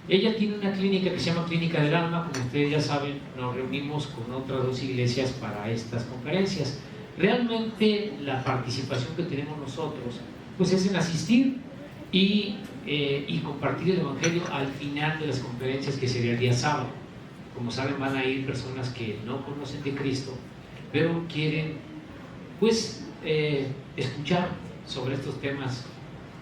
Ella tiene una clínica que se llama Clínica del Alma. Como ustedes ya saben, nos reunimos con otras 2 iglesias para estas conferencias. Realmente la participación que tenemos nosotros pues es en asistir y compartir el Evangelio al final de las conferencias, que sería el día sábado. Como saben, van a ir personas que no conocen de Cristo, pero quieren pues escuchar sobre estos temas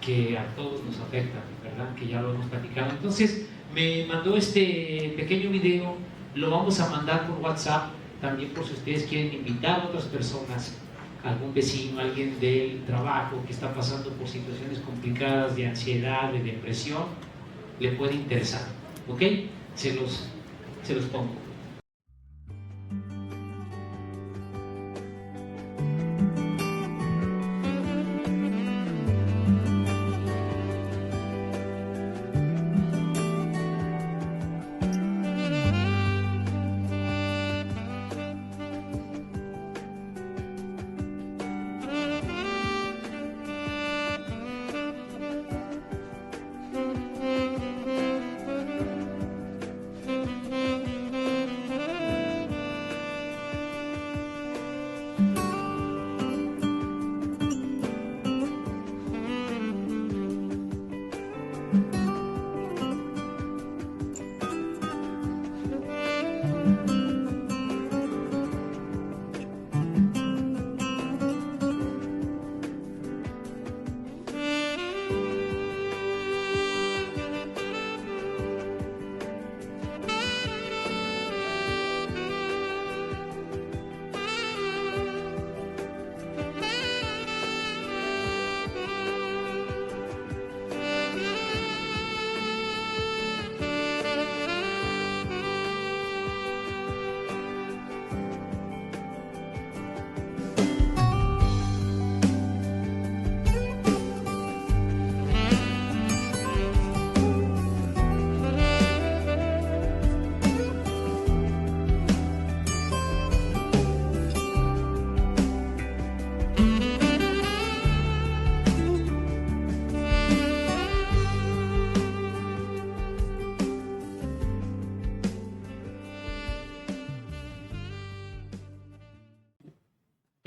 que a todos nos afectan, ¿verdad? Que ya lo hemos platicado. Entonces me mandó este pequeño video, lo vamos a mandar por WhatsApp, también por si ustedes quieren invitar a otras personas, algún vecino, alguien del trabajo que está pasando por situaciones complicadas de ansiedad, de depresión, le puede interesar, ¿ok? Se los pongo.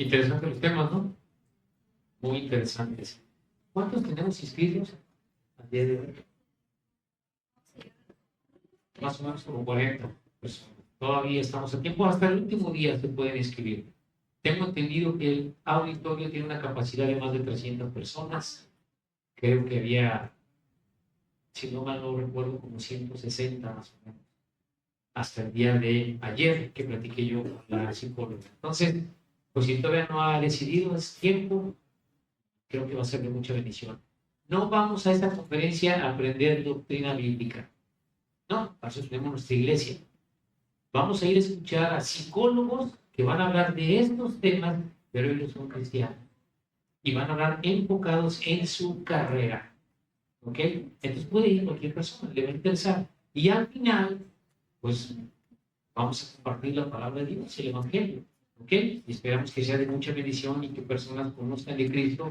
Interesantes los temas, ¿no? Muy interesantes. ¿Cuántos tenemos inscritos al día de hoy? Más o menos como 40 personas. Todavía estamos a tiempo, hasta el último día se pueden inscribir. Tengo entendido que el auditorio tiene una capacidad de más de 300 personas. Creo que había, si no mal no recuerdo, como 160 más o menos, hasta el día de ayer que platiqué yo con la psicóloga. Entonces, pues si todavía no ha decidido, es tiempo, creo que va a ser de mucha bendición. No vamos a esta conferencia a aprender doctrina bíblica, no, para eso tenemos nuestra iglesia. Vamos a ir a escuchar a psicólogos que van a hablar de estos temas, pero ellos son cristianos y van a hablar enfocados en su carrera, ¿ok? Entonces puede ir cualquier persona, le va a interesar. Y al final, pues vamos a compartir la palabra de Dios, el Evangelio. ¿Ok? Y esperamos que sea de mucha bendición y que personas conozcan de Cristo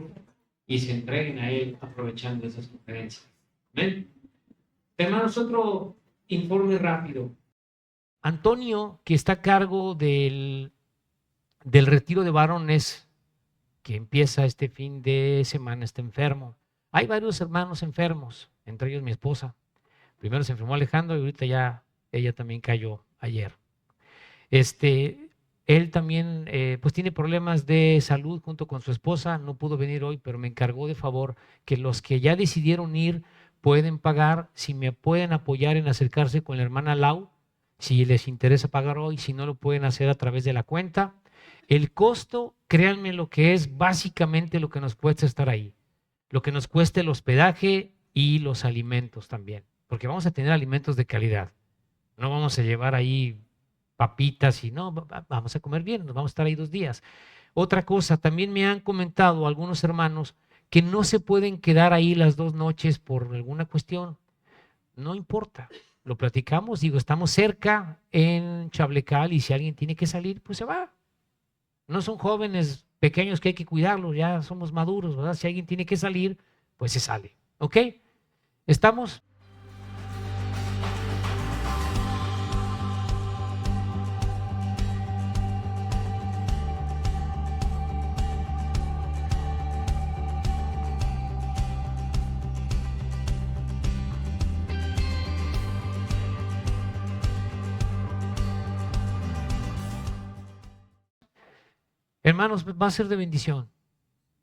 y se entreguen a Él aprovechando esas conferencias. ¿Ven? Hermanos, otro informe rápido. Antonio, que está a cargo del retiro de varones que empieza este fin de semana, está enfermo. Hay varios hermanos enfermos, entre ellos mi esposa. Primero se enfermó Alejandro y ahorita ya ella también cayó ayer. Él también pues tiene problemas de salud junto con su esposa, no pudo venir hoy, pero me encargó de favor que los que ya decidieron ir pueden pagar, si me pueden apoyar en acercarse con la hermana Lau, si les interesa pagar hoy, si no lo pueden hacer a través de la cuenta. El costo, créanme lo que es básicamente lo que nos cuesta estar ahí, lo que nos cuesta el hospedaje y los alimentos también, porque vamos a tener alimentos de calidad, no vamos a llevar ahí papitas y no, vamos a comer bien, nos vamos a estar ahí 2 días. Otra cosa, también me han comentado algunos hermanos que no se pueden quedar ahí las 2 noches por alguna cuestión. No importa, lo platicamos, digo, estamos cerca en Chablecal y si alguien tiene que salir, pues se va. No son jóvenes pequeños que hay que cuidarlos, ya somos maduros, ¿verdad? Si alguien tiene que salir, pues se sale, ¿ok? ¿Estamos? hermanos, va a ser de bendición.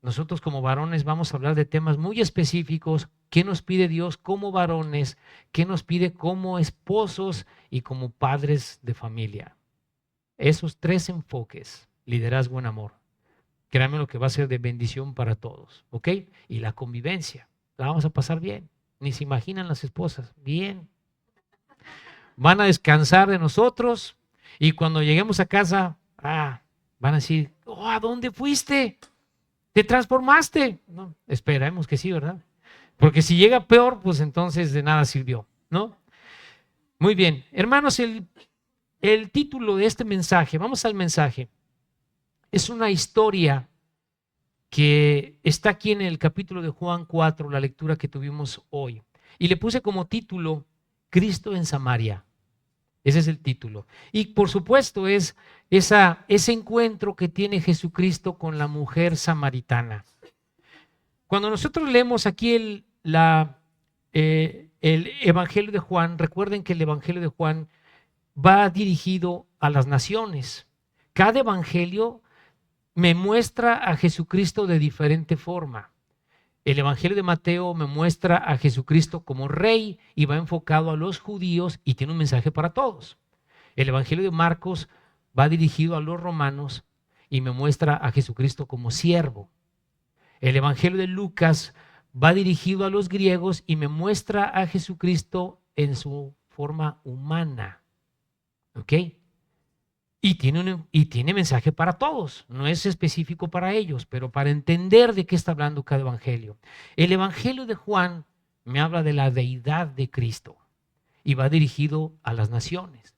Nosotros como varones vamos a hablar de temas muy específicos. ¿Qué nos pide Dios como varones? ¿Qué nos pide como esposos y como padres de familia? Esos 3 enfoques, liderazgo en amor. Créanme lo que va a ser de bendición para todos, ¿ok? Y la convivencia, la vamos a pasar bien. Ni se imaginan las esposas, bien. Van a descansar de nosotros y cuando lleguemos a casa, van a decir, ¿a dónde fuiste? ¿Te transformaste? No, esperemos que sí, ¿verdad? Porque si llega peor, pues entonces de nada sirvió, ¿no? Muy bien, hermanos, el título de este mensaje, vamos al mensaje, es una historia que está aquí en el capítulo de Juan 4, la lectura que tuvimos hoy. Y le puse como título, Cristo en Samaria. Ese es el título. Y por supuesto es ese encuentro que tiene Jesucristo con la mujer samaritana. Cuando nosotros leemos aquí el Evangelio de Juan, recuerden que el Evangelio de Juan va dirigido a las naciones. Cada evangelio me muestra a Jesucristo de diferente forma. El Evangelio de Mateo me muestra a Jesucristo como rey y va enfocado a los judíos y tiene un mensaje para todos. El Evangelio de Marcos va dirigido a los romanos y me muestra a Jesucristo como siervo. El Evangelio de Lucas va dirigido a los griegos y me muestra a Jesucristo en su forma humana. ¿Ok? Y tiene mensaje para todos, no es específico para ellos, pero para entender de qué está hablando cada evangelio. El Evangelio de Juan me habla de la deidad de Cristo y va dirigido a las naciones.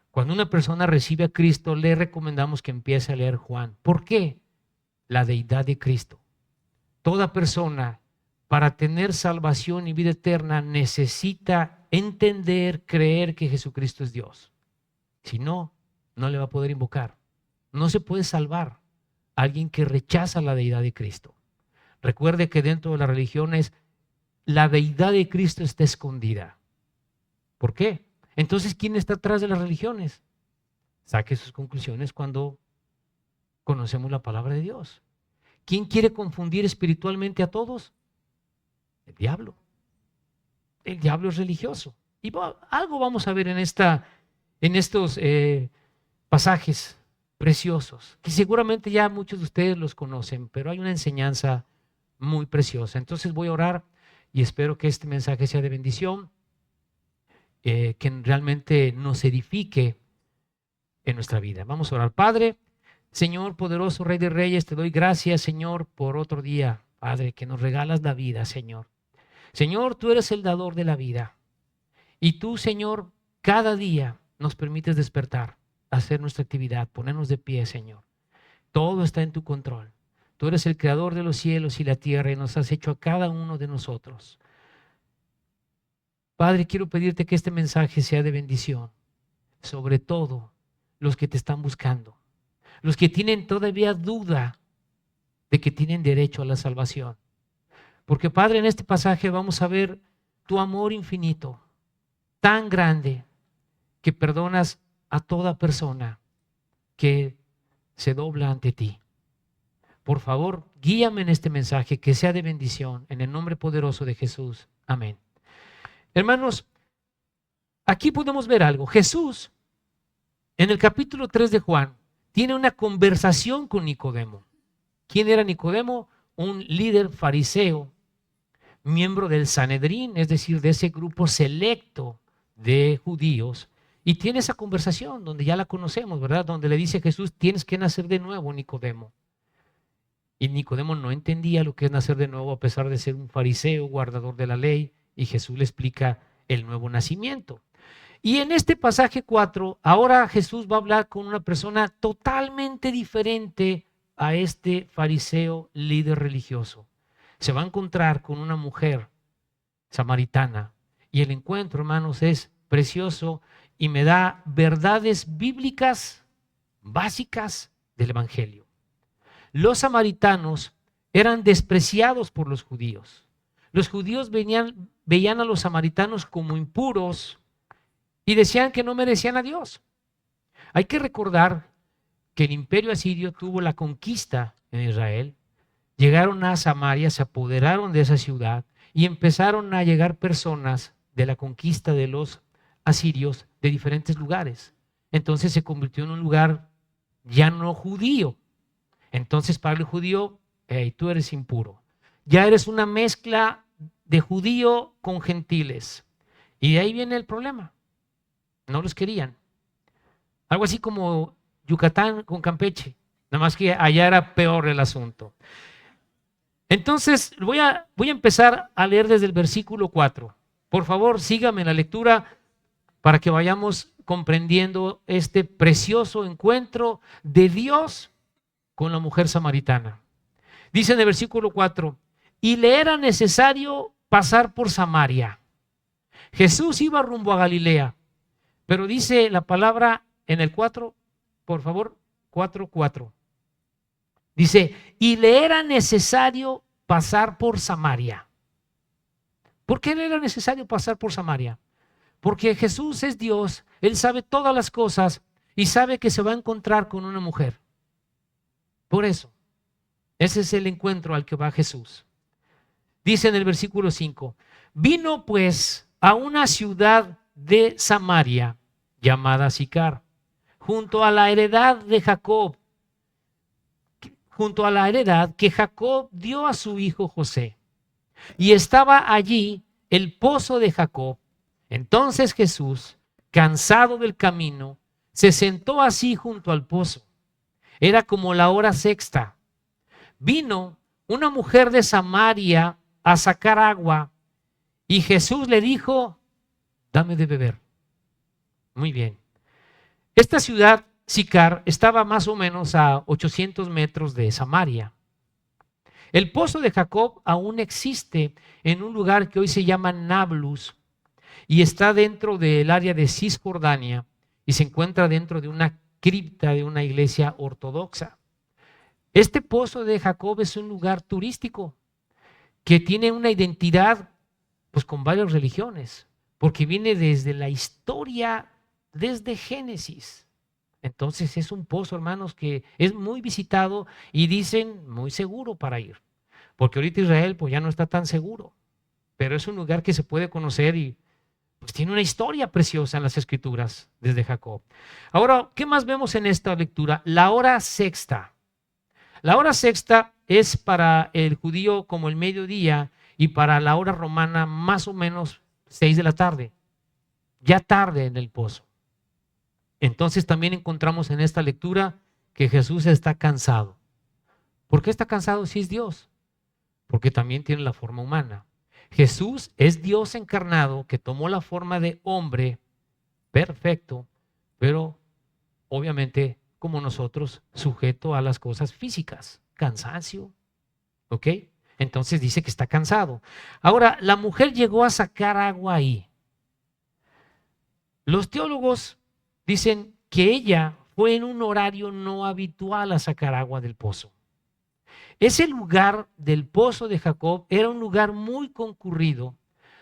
Cuando una persona recibe a Cristo, le recomendamos que empiece a leer Juan. ¿Por qué? La deidad de Cristo. Toda persona, para tener salvación y vida eterna, necesita entender, creer que Jesucristo es Dios. Si no, no le va a poder invocar. No se puede salvar a alguien que rechaza la deidad de Cristo. Recuerde que dentro de las religiones la deidad de Cristo está escondida. ¿Por qué? Entonces, ¿quién está atrás de las religiones? Saque sus conclusiones cuando conocemos la palabra de Dios. ¿Quién quiere confundir espiritualmente a todos? El diablo. El diablo es religioso. Y algo vamos a ver en estos pasajes preciosos, que seguramente ya muchos de ustedes los conocen, pero hay una enseñanza muy preciosa. Entonces voy a orar y espero que este mensaje sea de bendición, que realmente nos edifique en nuestra vida. Vamos a orar. Padre, Señor poderoso, Rey de Reyes, te doy gracias, Señor, por otro día, Padre, que nos regalas la vida, Señor. Señor, tú eres el dador de la vida y tú, Señor, cada día nos permites despertar, hacer nuestra actividad, ponernos de pie, Señor. Todo está en tu control. Tú eres el creador de los cielos y la tierra y nos has hecho a cada uno de nosotros. Padre, quiero pedirte que este mensaje sea de bendición, sobre todo los que te están buscando, los que tienen todavía duda de que tienen derecho a la salvación. Porque, Padre, en este pasaje vamos a ver tu amor infinito, tan grande, que perdonas a toda persona que se dobla ante ti. Por favor, guíame en este mensaje, que sea de bendición, en el nombre poderoso de Jesús. Amén. Hermanos, aquí podemos ver algo. Jesús, en el capítulo 3 de Juan, tiene una conversación con Nicodemo. ¿Quién era Nicodemo? Un líder fariseo, miembro del Sanedrín, es decir, de ese grupo selecto de judíos. Y tiene esa conversación donde ya la conocemos, ¿verdad? Donde le dice a Jesús, tienes que nacer de nuevo, Nicodemo. Y Nicodemo no entendía lo que es nacer de nuevo, a pesar de ser un fariseo, guardador de la ley, y Jesús le explica el nuevo nacimiento. Y en este pasaje 4, ahora Jesús va a hablar con una persona totalmente diferente a este fariseo líder religioso. Se va a encontrar con una mujer samaritana. Y el encuentro, hermanos, es precioso y me da verdades bíblicas básicas del Evangelio. Los samaritanos eran despreciados por los judíos. Los judíos veían a los samaritanos como impuros y decían que no merecían a Dios. Hay que recordar que el imperio asirio tuvo la conquista en Israel, llegaron a Samaria, se apoderaron de esa ciudad y empezaron a llegar personas de la conquista de los asirios de diferentes lugares. Entonces se convirtió en un lugar ya no judío. Entonces para el judío, hey, tú eres impuro. Ya eres una mezcla de judío con gentiles. Y de ahí viene el problema. No los querían. Algo así como Yucatán con Campeche. Nada más que allá era peor el asunto. Entonces voy a empezar a leer desde el versículo 4. Por favor, sígame en la lectura para que vayamos comprendiendo este precioso encuentro de Dios con la mujer samaritana. Dice en el versículo 4, y le era necesario pasar por Samaria. Jesús iba rumbo a Galilea, pero dice la palabra en el 4, por favor, 4:4. Dice, y le era necesario pasar por Samaria. ¿Por qué le era necesario pasar por Samaria? Porque Jesús es Dios, Él sabe todas las cosas y sabe que se va a encontrar con una mujer. Por eso, ese es el encuentro al que va Jesús. Dice en el versículo 5, vino pues a una ciudad de Samaria llamada Sicar, junto a la heredad de Jacob, junto a la heredad que Jacob dio a su hijo José. Y estaba allí el pozo de Jacob. Entonces Jesús, cansado del camino, se sentó así junto al pozo. Era como la hora sexta. Vino una mujer de Samaria a sacar agua y Jesús le dijo, dame de beber. Muy bien. Esta ciudad, Sicar, estaba más o menos a 800 metros de Samaria. El pozo de Jacob aún existe en un lugar que hoy se llama Nablus y está dentro del área de Cisjordania y se encuentra dentro de una cripta de una iglesia ortodoxa. Este pozo de Jacob es un lugar turístico que tiene una identidad pues con varias religiones, porque viene desde la historia, desde Génesis. Entonces es un pozo, hermanos, que es muy visitado y dicen muy seguro para ir, porque ahorita Israel pues ya no está tan seguro, pero es un lugar que se puede conocer y pues tiene una historia preciosa en las Escrituras desde Jacob. Ahora, ¿qué más vemos en esta lectura? La hora sexta. La hora sexta es para el judío como el mediodía y para la hora romana más o menos 6 de la tarde, ya tarde en el pozo. Entonces también encontramos en esta lectura que Jesús está cansado. ¿Por qué está cansado si es Dios? Porque también tiene la forma humana. Jesús es Dios encarnado que tomó la forma de hombre perfecto, pero obviamente como nosotros, sujeto a las cosas físicas, cansancio, ¿ok? Entonces dice que está cansado. Ahora, la mujer llegó a sacar agua ahí. Los teólogos dicen que ella fue en un horario no habitual a sacar agua del pozo. Ese lugar del pozo de Jacob era un lugar muy concurrido,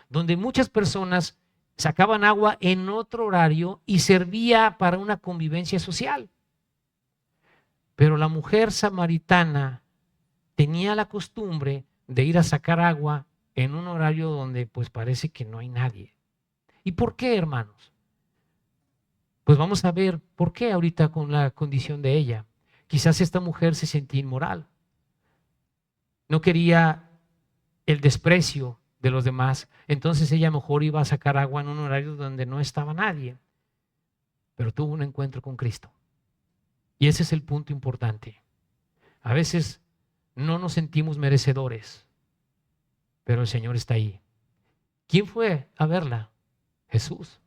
donde muchas personas sacaban agua en otro horario y servía para una convivencia social. Pero la mujer samaritana tenía la costumbre de ir a sacar agua en un horario donde pues parece que no hay nadie. ¿Y por qué, hermanos? Pues vamos a ver por qué ahorita con la condición de ella. Quizás esta mujer se sentía inmoral. No quería el desprecio de los demás. Entonces ella mejor iba a sacar agua en un horario donde no estaba nadie. Pero tuvo un encuentro con Cristo. Y ese es el punto importante. A veces no nos sentimos merecedores, pero el Señor está ahí. ¿Quién fue a verla? Jesús.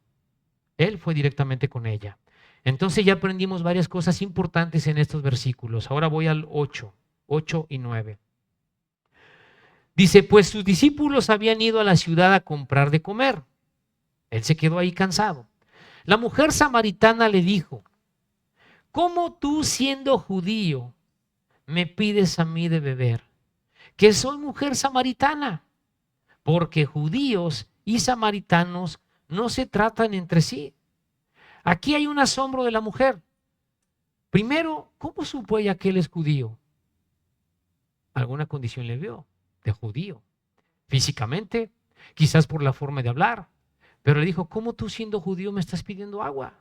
Él fue directamente con ella. Entonces ya aprendimos varias cosas importantes en estos versículos. Ahora voy al 8 y 9. Dice, pues sus discípulos habían ido a la ciudad a comprar de comer. Él se quedó ahí cansado. La mujer samaritana le dijo, ¿cómo tú siendo judío me pides a mí de beber? Que soy mujer samaritana, porque judíos y samaritanos no se tratan entre sí. Aquí hay un asombro de la mujer. Primero, ¿cómo supo ella que él es judío? Alguna condición le vio de judío. Físicamente, quizás por la forma de hablar. Pero le dijo, ¿cómo tú siendo judío me estás pidiendo agua?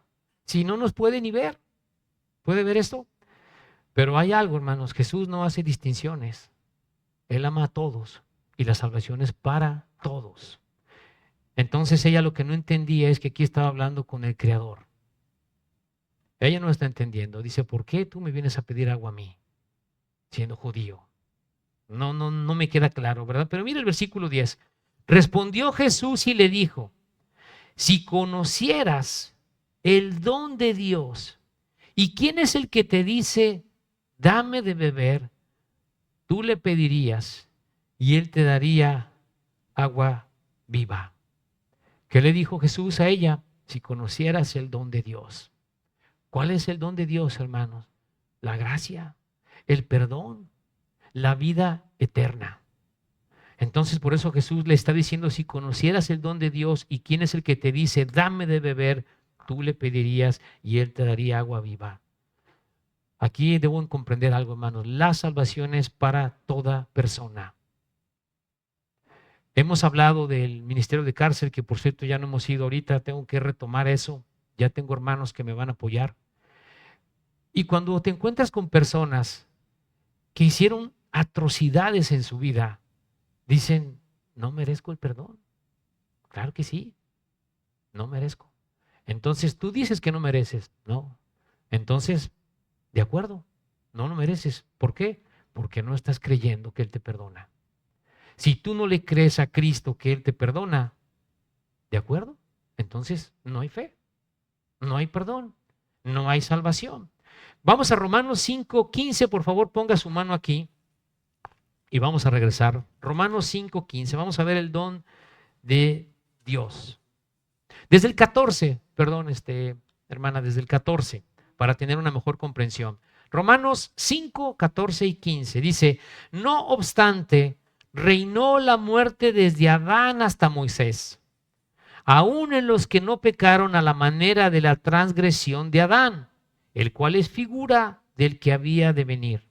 Si no nos puede ni ver. ¿Puede ver esto? Pero hay algo, hermanos, Jesús no hace distinciones. Él ama a todos y la salvación es para todos. Entonces ella lo que no entendía es que aquí estaba hablando con el Creador. Ella no está entendiendo. Dice, ¿por qué tú me vienes a pedir agua a mí, siendo judío? No me queda claro, ¿verdad? Pero mira el versículo 10. Respondió Jesús y le dijo, si conocieras el don de Dios, ¿y quién es el que te dice, dame de beber? Tú le pedirías y él te daría agua viva. ¿Qué le dijo Jesús a ella? Si conocieras el don de Dios. ¿Cuál es el don de Dios, hermanos? La gracia, el perdón, la vida eterna. Entonces por eso Jesús le está diciendo, si conocieras el don de Dios y quién es el que te dice, dame de beber, tú le pedirías y él te daría agua viva. Aquí debo comprender algo, hermanos. La salvación es para toda persona. Hemos hablado del ministerio de cárcel, que por cierto ya no hemos ido ahorita, tengo que retomar eso. Ya tengo hermanos que me van a apoyar. Y cuando te encuentras con personas que hicieron atrocidades en su vida, dicen, no merezco el perdón. Claro que sí, no merezco. Entonces tú dices que no mereces, no. Entonces, de acuerdo, no lo mereces. ¿Por qué? Porque no estás creyendo que Él te perdona. Si tú no le crees a Cristo que Él te perdona, ¿de acuerdo? Entonces no hay fe, no hay perdón, no hay salvación. Vamos a Romanos 5:15, por favor ponga su mano aquí y vamos a regresar. Romanos 5:15, vamos a ver el don de Dios. Desde el 14, perdón, hermana, desde el 14, para tener una mejor comprensión. Romanos 5, 14 y 15 dice, no obstante, reinó la muerte desde Adán hasta Moisés, aun en los que no pecaron a la manera de la transgresión de Adán, el cual es figura del que había de venir.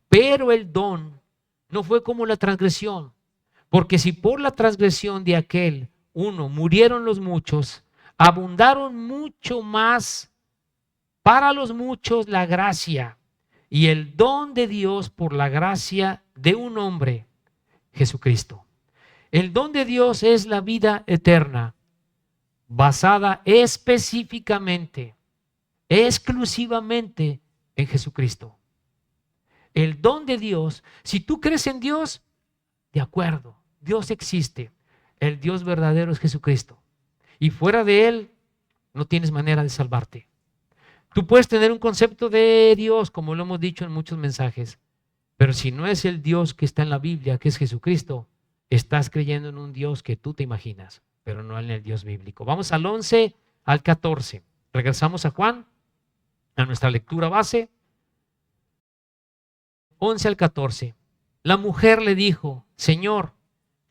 Pero el don no fue como la transgresión, porque si por la transgresión de aquel uno murieron los muchos, abundaron mucho más para los muchos la gracia y el don de Dios por la gracia de un hombre, Jesucristo. El don de Dios es la vida eterna, basada específicamente, exclusivamente en Jesucristo. El don de Dios, si tú crees en Dios, de acuerdo, Dios existe. El Dios verdadero es Jesucristo. Y fuera de Él, no tienes manera de salvarte. Tú puedes tener un concepto de Dios, como lo hemos dicho en muchos mensajes, pero si no es el Dios que está en la Biblia, que es Jesucristo, estás creyendo en un Dios que tú te imaginas, pero no en el Dios bíblico. Vamos al 11 al 14. Regresamos a Juan, a nuestra lectura base. 11 al 14. La mujer le dijo, Señor,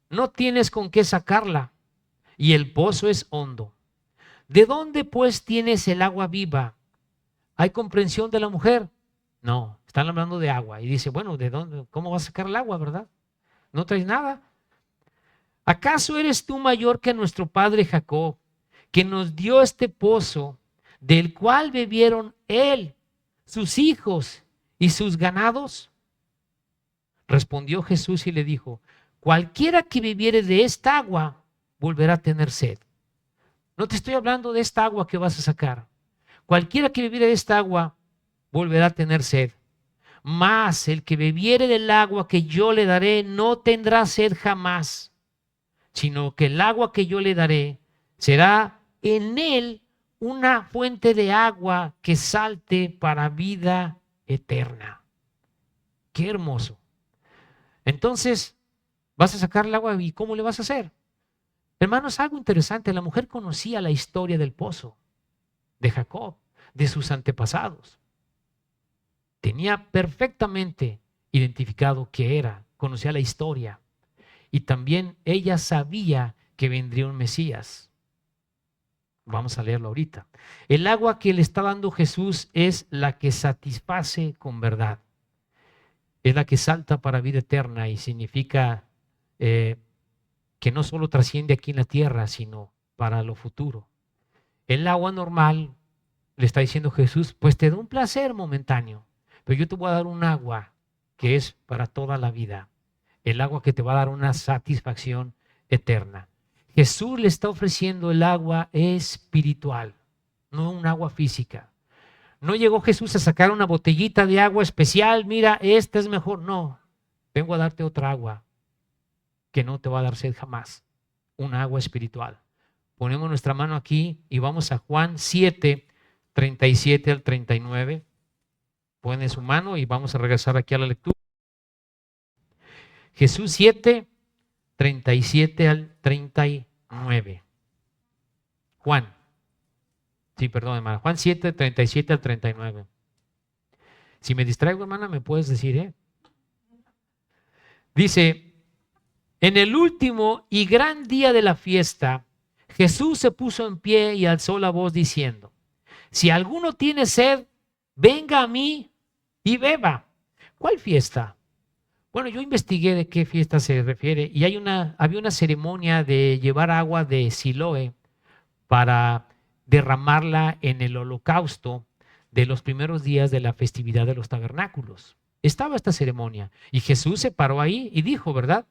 no tienes con qué sacarla y el pozo es hondo. ¿De dónde pues tienes el agua viva? ¿Hay comprensión de la mujer? No, están hablando de agua. Y dice, bueno, ¿de dónde? ¿Cómo vas a sacar el agua, verdad? No traes nada. ¿Acaso eres tú mayor que nuestro padre Jacob, que nos dio este pozo, del cual bebieron él, sus hijos y sus ganados? Respondió Jesús y le dijo, cualquiera que bebiere de esta agua volverá a tener sed. No te estoy hablando de esta agua que vas a sacar. Cualquiera que bebiere de esta agua volverá a tener sed. Mas el que bebiere del agua que yo le daré no tendrá sed jamás, sino que el agua que yo le daré será en él una fuente de agua que salte para vida eterna. Qué hermoso. Entonces, vas a sacar el agua y ¿cómo le vas a hacer? Hermanos, algo interesante, la mujer conocía la historia del pozo de Jacob, de sus antepasados. Tenía perfectamente identificado qué era, conocía la historia. Y también ella sabía que vendría un Mesías. Vamos a leerlo ahorita. El agua que le está dando Jesús es la que satisface con verdad. Es la que salta para vida eterna y significa que no solo trasciende aquí en la tierra, sino para lo futuro. El agua normal, le está diciendo Jesús, pues te da un placer momentáneo, pero yo te voy a dar un agua que es para toda la vida. El agua que te va a dar una satisfacción eterna. Jesús le está ofreciendo el agua espiritual, no un agua física. No llegó Jesús a sacar una botellita de agua especial, mira, esta es mejor. No, vengo a darte otra agua que no te va a dar sed jamás, un agua espiritual. Ponemos nuestra mano aquí y vamos a Juan 7, 37 al 39. Ponen su mano y vamos a regresar aquí a la lectura. Jesús 7, 37 al 39. Juan. Sí, perdón, hermana. Juan 7, 37 al 39. Si me distraigo, hermana, me puedes decir, ¿eh? Dice, en el último y gran día de la fiesta, Jesús se puso en pie y alzó la voz diciendo, si alguno tiene sed, venga a mí y beba. ¿Cuál fiesta? Bueno, yo investigué de qué fiesta se refiere y había una ceremonia de llevar agua de Siloé para derramarla en el holocausto de los primeros días de la festividad de los tabernáculos. Estaba esta ceremonia y Jesús se paró ahí y dijo, ¿verdad?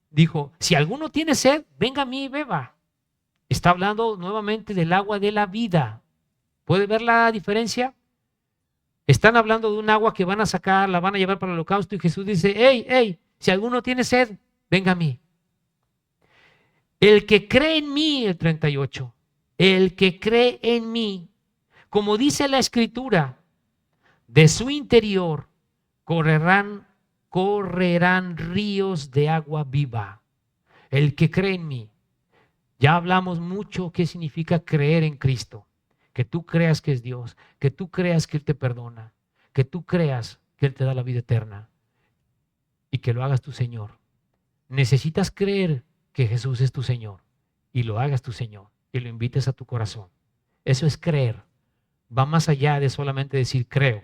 Dijo, si alguno tiene sed, venga a mí y beba. Está hablando nuevamente del agua de la vida. ¿Puede ver la diferencia? Están hablando de un agua que van a sacar, la van a llevar para el holocausto y Jesús dice, hey, si alguno tiene sed, venga a mí. El que cree en mí, el 38, el que cree en mí, como dice la Escritura, de su interior correrán ríos de agua viva. El que cree en mí. Ya hablamos mucho qué significa creer en Cristo. Que tú creas que es Dios, que tú creas que Él te perdona, que tú creas que Él te da la vida eterna y que lo hagas tu Señor. Necesitas creer que Jesús es tu Señor y lo hagas tu Señor y lo invites a tu corazón. Eso es creer. Va más allá de solamente decir creo.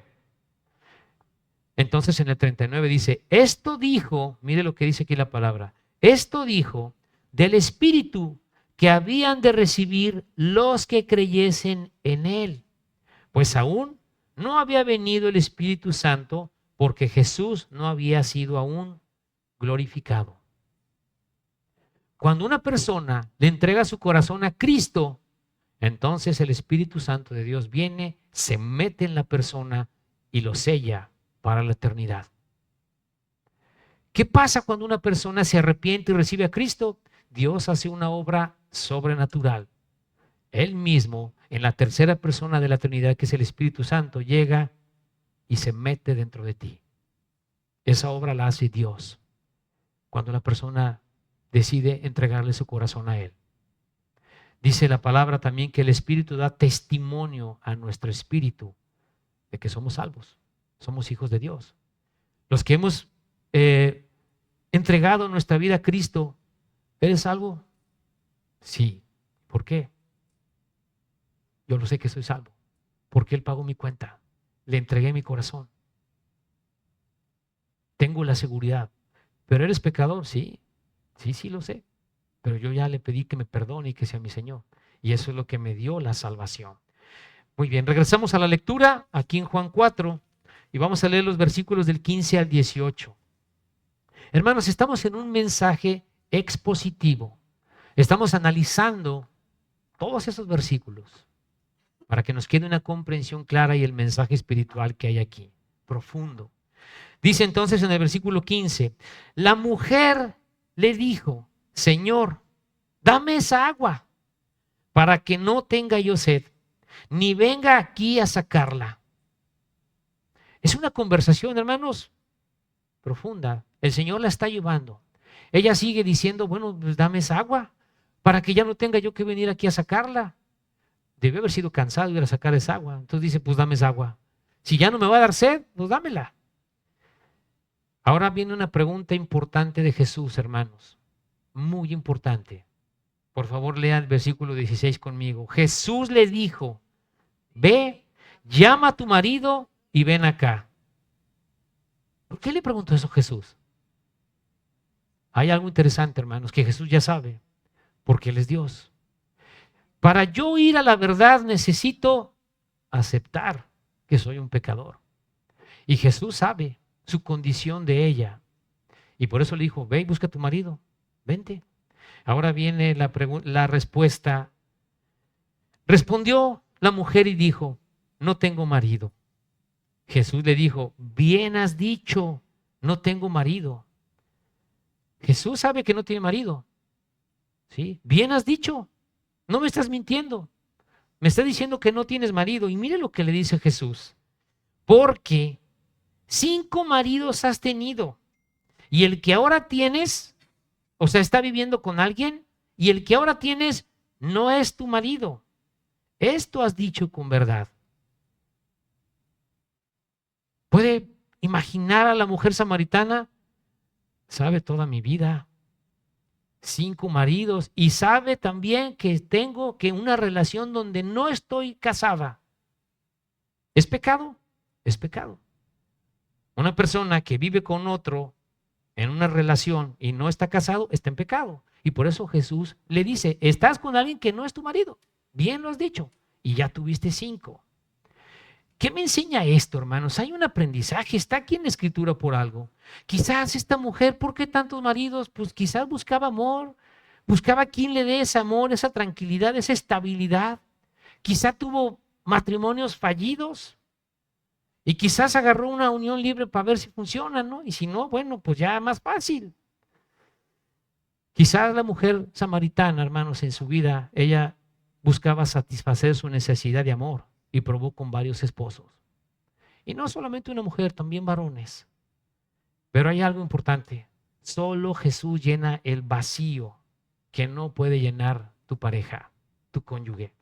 Entonces en el 39 dice, esto dijo, mire lo que dice aquí la palabra, esto dijo del Espíritu que habían de recibir los que creyesen en Él. Pues aún no había venido el Espíritu Santo porque Jesús no había sido aún glorificado. Cuando una persona le entrega su corazón a Cristo, entonces el Espíritu Santo de Dios viene, se mete en la persona y lo sella para la eternidad. ¿Qué pasa cuando una persona se arrepiente y recibe a Cristo? Dios hace una obra sobrenatural. Él mismo, en la tercera persona de la Trinidad, que es el Espíritu Santo, llega y se mete dentro de ti. Esa obra la hace Dios cuando la persona decide entregarle su corazón a Él. Dice la palabra también que el Espíritu da testimonio a nuestro espíritu de que somos salvos, somos hijos de Dios. Los que hemos entregado nuestra vida a Cristo, ¿eres salvo? Sí. ¿Por qué? Yo lo sé que soy salvo, porque Él pagó mi cuenta, le entregué mi corazón. Tengo la seguridad. ¿Pero eres pecador? Sí, lo sé. Pero yo ya le pedí que me perdone y que sea mi Señor. Y eso es lo que me dio la salvación. Muy bien, regresamos a la lectura aquí en Juan 4 y vamos a leer los versículos del 15 al 18. Hermanos, estamos en un mensaje expositivo. Estamos analizando todos esos versículos para que nos quede una comprensión clara y el mensaje espiritual que hay aquí, profundo. Dice entonces en el versículo 15, la mujer le dijo, Señor, dame esa agua para que no tenga yo sed, ni venga aquí a sacarla. Es una conversación, hermanos, profunda. El Señor la está llevando. Ella sigue diciendo, bueno, pues dame esa agua para que ya no tenga yo que venir aquí a sacarla. Debe haber sido cansado de ir a sacar esa agua. Entonces dice, pues dame esa agua. Si ya no me va a dar sed, pues dámela. Ahora viene una pregunta importante de Jesús, hermanos. Muy importante. Por favor, lea el versículo 16 conmigo. Jesús le dijo, ve, llama a tu marido y ven acá. ¿Por qué le preguntó eso a Jesús? Hay algo interesante, hermanos, que Jesús ya sabe, porque Él es Dios. Para yo ir a la verdad necesito aceptar que soy un pecador. Y Jesús sabe su condición de ella. Y por eso le dijo, ve y busca a tu marido, vente. Ahora viene la respuesta. Respondió la mujer y dijo, no tengo marido. Jesús le dijo, bien has dicho, no tengo marido. Jesús sabe que no tiene marido. ¿Sí? Bien has dicho, no me estás mintiendo. Me está diciendo que no tienes marido. Y mire lo que le dice Jesús. Porque 5 maridos has tenido. Y el que ahora tienes, o sea, está viviendo con alguien, y el que ahora tienes no es tu marido. Esto has dicho con verdad. ¿Puede imaginar a la mujer samaritana? Sabe toda mi vida. 5 maridos. Y sabe también que tengo una relación donde no estoy casada. ¿Es pecado? Es pecado. Una persona que vive con otro en una relación y no está casado, está en pecado. Y por eso Jesús le dice, estás con alguien que no es tu marido. Bien lo has dicho. Y ya tuviste 5. ¿Qué me enseña esto, hermanos? Hay un aprendizaje, está aquí en la Escritura por algo. Quizás esta mujer, ¿por qué tantos maridos? Pues quizás buscaba amor, buscaba quien le dé ese amor, esa tranquilidad, esa estabilidad. Quizás tuvo matrimonios fallidos y quizás agarró una unión libre para ver si funciona, ¿no? Y si no, bueno, pues ya más fácil. Quizás la mujer samaritana, hermanos, en su vida, ella buscaba satisfacer su necesidad de amor y probó con varios esposos. Y no solamente una mujer, también varones. Pero hay algo importante. Solo Jesús llena el vacío que no puede llenar tu pareja, tu cónyuge.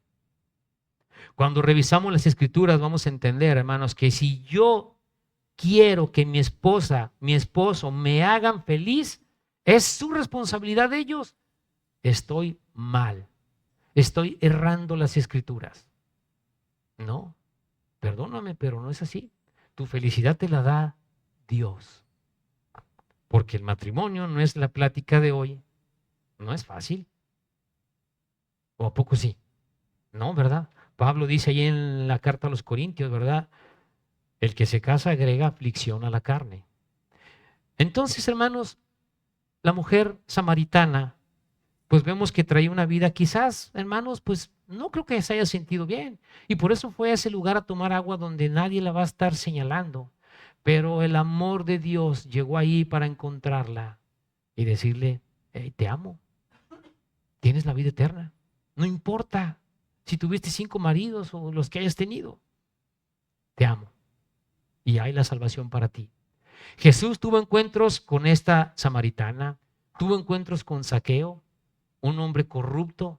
Cuando revisamos las Escrituras vamos a entender, hermanos, que si yo quiero que mi esposa, mi esposo me hagan feliz, es su responsabilidad de ellos. Estoy mal. Estoy errando las Escrituras. No, perdóname, pero no es así. Tu felicidad te la da Dios. Porque el matrimonio no es la plática de hoy. No es fácil. ¿O a poco sí? No, ¿verdad? Pablo dice ahí en la carta a los Corintios, ¿verdad? El que se casa agrega aflicción a la carne. Entonces, hermanos, la mujer samaritana, pues vemos que traía una vida quizás, hermanos, pues no creo que se haya sentido bien. Y por eso fue a ese lugar a tomar agua donde nadie la va a estar señalando. Pero el amor de Dios llegó ahí para encontrarla y decirle, hey, te amo, tienes la vida eterna. No importa si tuviste 5 maridos o los que hayas tenido, te amo. Y hay la salvación para ti. Jesús tuvo encuentros con esta samaritana, tuvo encuentros con Zaqueo, un hombre corrupto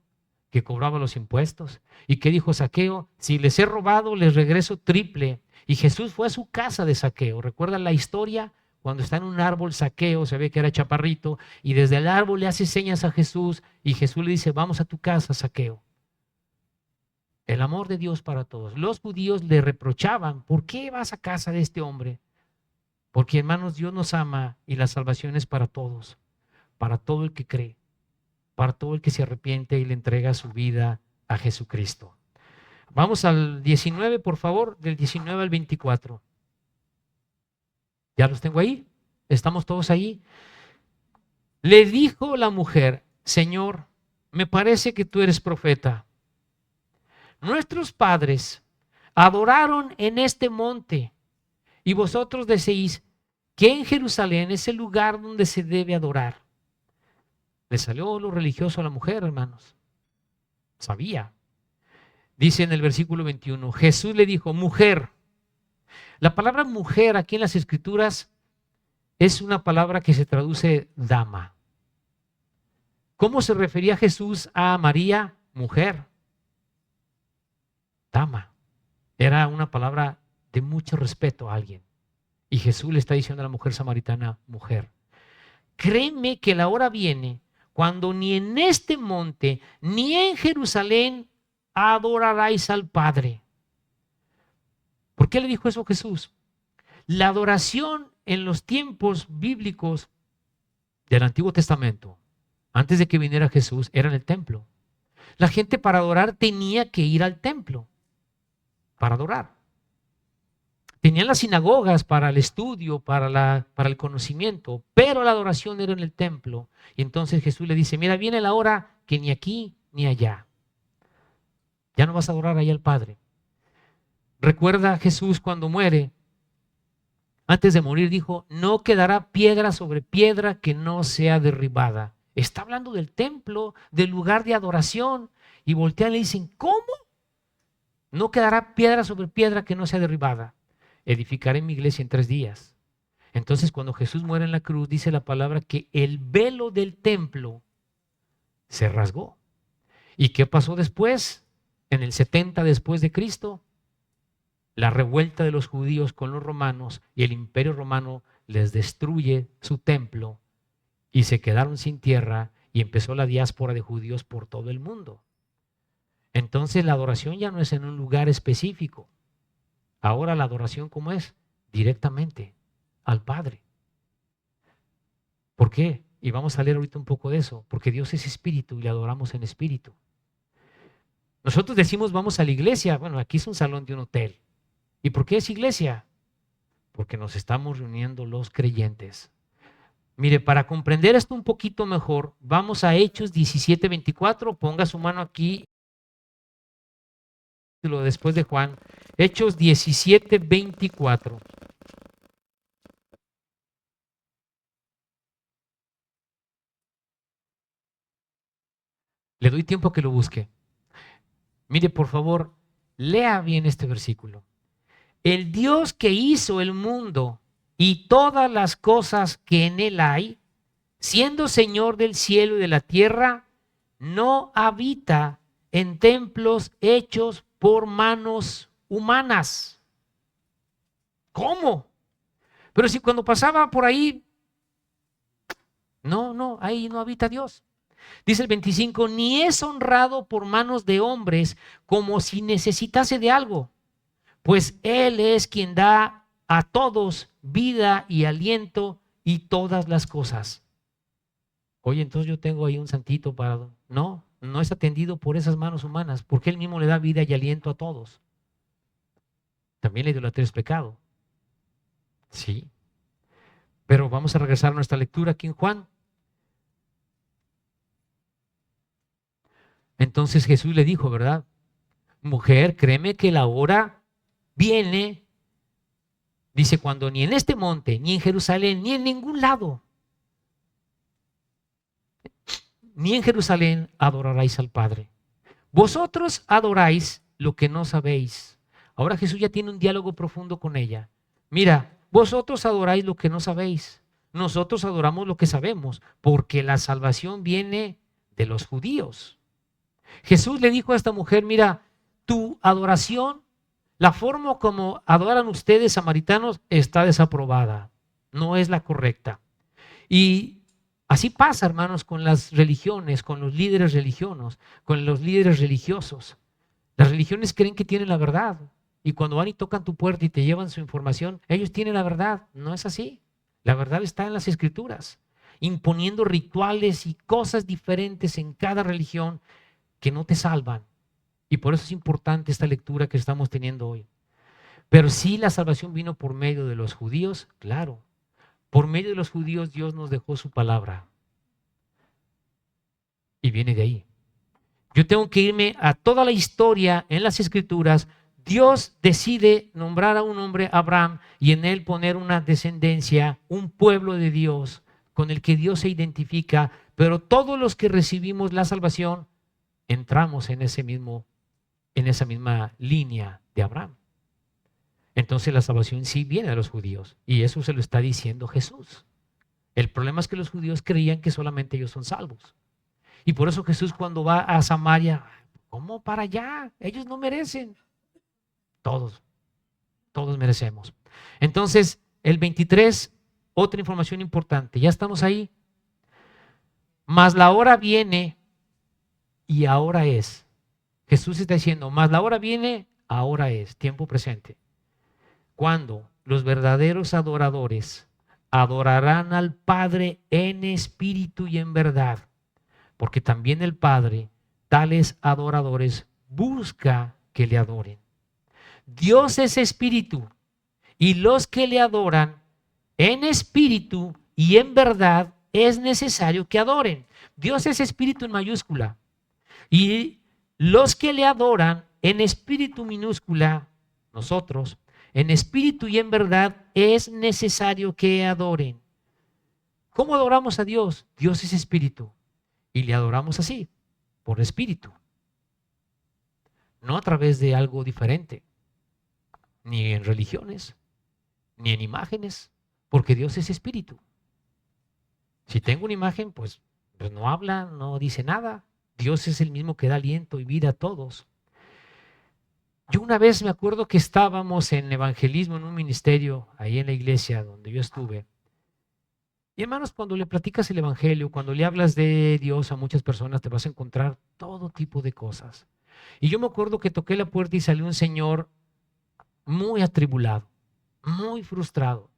que cobraba los impuestos. ¿Y qué dijo Zaqueo? Si les he robado, les regreso triple. Y Jesús fue a su casa de Zaqueo. ¿Recuerdan la historia? Cuando está en un árbol Zaqueo, se ve que era chaparrito, y desde el árbol le hace señas a Jesús, y Jesús le dice, vamos a tu casa, Zaqueo. El amor de Dios para todos. Los judíos le reprochaban, ¿por qué vas a casa de este hombre? Porque, hermanos, Dios nos ama y la salvación es para todos, para todo el que cree, para todo el que se arrepiente y le entrega su vida a Jesucristo. Vamos al 19, por favor, del 19 al 24. ¿Ya los tengo ahí? ¿Estamos todos ahí? Le dijo la mujer, Señor, me parece que tú eres profeta. Nuestros padres adoraron en este monte y vosotros decís que en Jerusalén es el lugar donde se debe adorar. Le salió lo religioso a la mujer, hermanos. Sabía. Dice en el versículo 21, Jesús le dijo, mujer. La palabra mujer aquí en las Escrituras es una palabra que se traduce dama. ¿Cómo se refería Jesús a María? Mujer. Dama. Era una palabra de mucho respeto a alguien. Y Jesús le está diciendo a la mujer samaritana, mujer. Créeme que la hora viene cuando ni en este monte ni en Jerusalén adoraráis al Padre. ¿Por qué le dijo eso Jesús? La adoración en los tiempos bíblicos del Antiguo Testamento, antes de que viniera Jesús, era en el templo. La gente para adorar tenía que ir al templo para adorar. Tenían las sinagogas para el estudio, para el conocimiento, pero la adoración era en el templo. Y entonces Jesús le dice, mira, viene la hora que ni aquí ni allá. Ya no vas a adorar allá al Padre. Recuerda Jesús cuando muere, antes de morir dijo, no quedará piedra sobre piedra que no sea derribada. Está hablando del templo, del lugar de adoración. Y voltean y le dicen, ¿cómo? No quedará piedra sobre piedra que no sea derribada. Edificaré mi iglesia en 3 días. Entonces cuando Jesús muere en la cruz, dice la palabra que el velo del templo se rasgó. ¿Y qué pasó después? En el 70 después de Cristo, la revuelta de los judíos con los romanos, y el imperio romano les destruye su templo y se quedaron sin tierra, y empezó la diáspora de judíos por todo el mundo. Entonces la adoración ya no es en un lugar específico. Ahora la adoración, ¿cómo es? Directamente al Padre. ¿Por qué? Y vamos a leer ahorita un poco de eso. Porque Dios es espíritu y le adoramos en espíritu. Nosotros decimos vamos a la iglesia. Bueno, aquí es un salón de un hotel. ¿Y por qué es iglesia? Porque nos estamos reuniendo los creyentes. Mire, para comprender esto un poquito mejor, vamos a Hechos 17:24. Ponga su mano aquí. Después de Juan, Hechos 17:24. Le doy tiempo a que lo busque. Mire, por favor, lea bien este versículo. El Dios que hizo el mundo y todas las cosas que en él hay, siendo Señor del cielo y de la tierra, no habita en templos hechos por manos humanas. ¿Cómo? Pero si cuando pasaba por ahí, no, ahí no habita Dios. Dice el 25, ni es honrado por manos de hombres como si necesitase de algo, pues Él es quien da a todos vida y aliento y todas las cosas. Oye, entonces yo tengo ahí un santito parado. No es atendido por esas manos humanas, porque Él mismo le da vida y aliento a todos. También la idolatría es pecado. Sí. Pero vamos a regresar a nuestra lectura aquí en Juan. Entonces Jesús le dijo, ¿verdad? Mujer, créeme que la hora viene, dice, cuando ni en este monte, ni en Jerusalén, ni en ningún lado, ni en Jerusalén adoraréis al Padre. Vosotros adoráis lo que no sabéis. Ahora Jesús ya tiene un diálogo profundo con ella. Mira, vosotros adoráis lo que no sabéis. Nosotros adoramos lo que sabemos, porque la salvación viene de los judíos. Jesús le dijo a esta mujer, mira, tu adoración, la forma como adoran ustedes samaritanos está desaprobada, no es la correcta. Y así pasa, hermanos, con las religiones, con los líderes religiosos, con los líderes religiosos. Las religiones creen que tienen la verdad, y cuando van y tocan tu puerta y te llevan su información, ellos tienen la verdad. No es así. La verdad está en las Escrituras, imponiendo rituales y cosas diferentes en cada religión que no te salvan. Y por eso es importante esta lectura que estamos teniendo hoy. Pero sí, la salvación vino por medio de los judíos, claro. Por medio de los judíos Dios nos dejó su palabra. Y viene de ahí. Yo tengo que irme a toda la historia en las Escrituras. Dios decide nombrar a un hombre, Abraham, y en él poner una descendencia, un pueblo de Dios, con el que Dios se identifica. Pero todos los que recibimos la salvación, entramos en esa misma línea de Abraham. Entonces la salvación sí viene de los judíos, y eso se lo está diciendo Jesús. El problema es que los judíos creían que solamente ellos son salvos. Y por eso Jesús, cuando va a Samaria, ¿cómo para allá? Ellos no merecen. Todos merecemos. Entonces, el 23, otra información importante. Ya estamos ahí. mas la hora viene y ahora es. Jesús está diciendo, mas la hora viene, ahora es, tiempo presente. Cuando los verdaderos adoradores adorarán al Padre en espíritu y en verdad, porque también el Padre, tales adoradores, busca que le adoren. Dios es espíritu, y los que le adoran en espíritu y en verdad es necesario que adoren. Dios es espíritu en mayúscula, y los que le adoran en espíritu minúscula, nosotros, en espíritu y en verdad es necesario que adoren. ¿Cómo adoramos a Dios? Dios es espíritu y le adoramos así, por espíritu, no a través de algo diferente, ni en religiones, ni en imágenes, porque Dios es espíritu. Si tengo una imagen, pues no habla, no dice nada. Dios es el mismo que da aliento y vida a todos. Yo una vez me acuerdo que estábamos en evangelismo en un ministerio ahí en la iglesia donde yo estuve. Y hermanos, cuando le platicas el evangelio, cuando le hablas de Dios a muchas personas, te vas a encontrar todo tipo de cosas. Y yo me acuerdo que toqué la puerta y salió un señor muy atribulado, muy frustrado.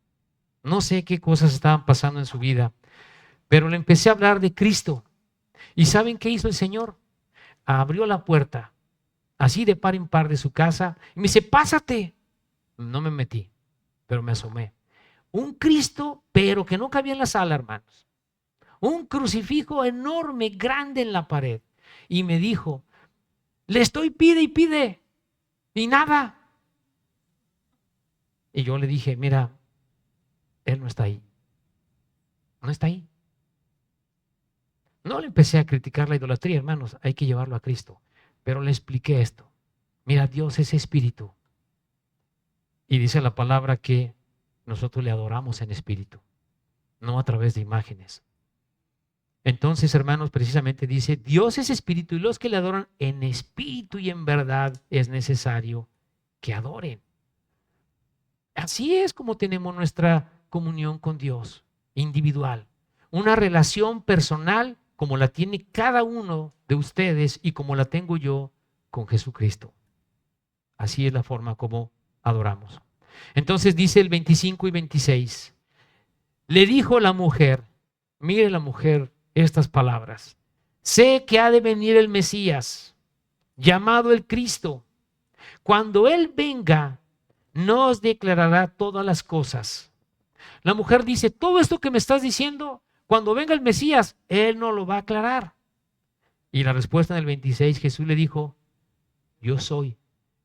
No sé qué cosas estaban pasando en su vida, pero le empecé a hablar de Cristo. ¿Y saben qué hizo el Señor? Abrió la puerta, así de par en par de su casa, y me dice, pásate. No me metí, pero me asomé. Un Cristo, pero que no cabía en la sala, hermanos. Un crucifijo enorme, grande en la pared. Y me dijo, le estoy pide y pide, y nada. Y yo le dije, mira, Él no está ahí. No está ahí. No le empecé a criticar la idolatría, hermanos, hay que llevarlo a Cristo. Pero le expliqué esto. Mira, Dios es espíritu. Y dice la palabra que nosotros le adoramos en espíritu, no a través de imágenes. Entonces, hermanos, precisamente dice, Dios es espíritu y los que le adoran en espíritu y en verdad es necesario que adoren. Así es como tenemos nuestra comunión con Dios, individual. Una relación personal como la tiene cada uno de ustedes y como la tengo yo con Jesucristo. Así es la forma como adoramos. Entonces dice el 25 y 26. Le dijo la mujer, mire la mujer estas palabras. Sé que ha de venir el Mesías, llamado el Cristo. Cuando Él venga, nos declarará todas las cosas. La mujer dice, todo esto que me estás diciendo, cuando venga el Mesías, Él no lo va a aclarar. Y la respuesta en el 26, Jesús le dijo, yo soy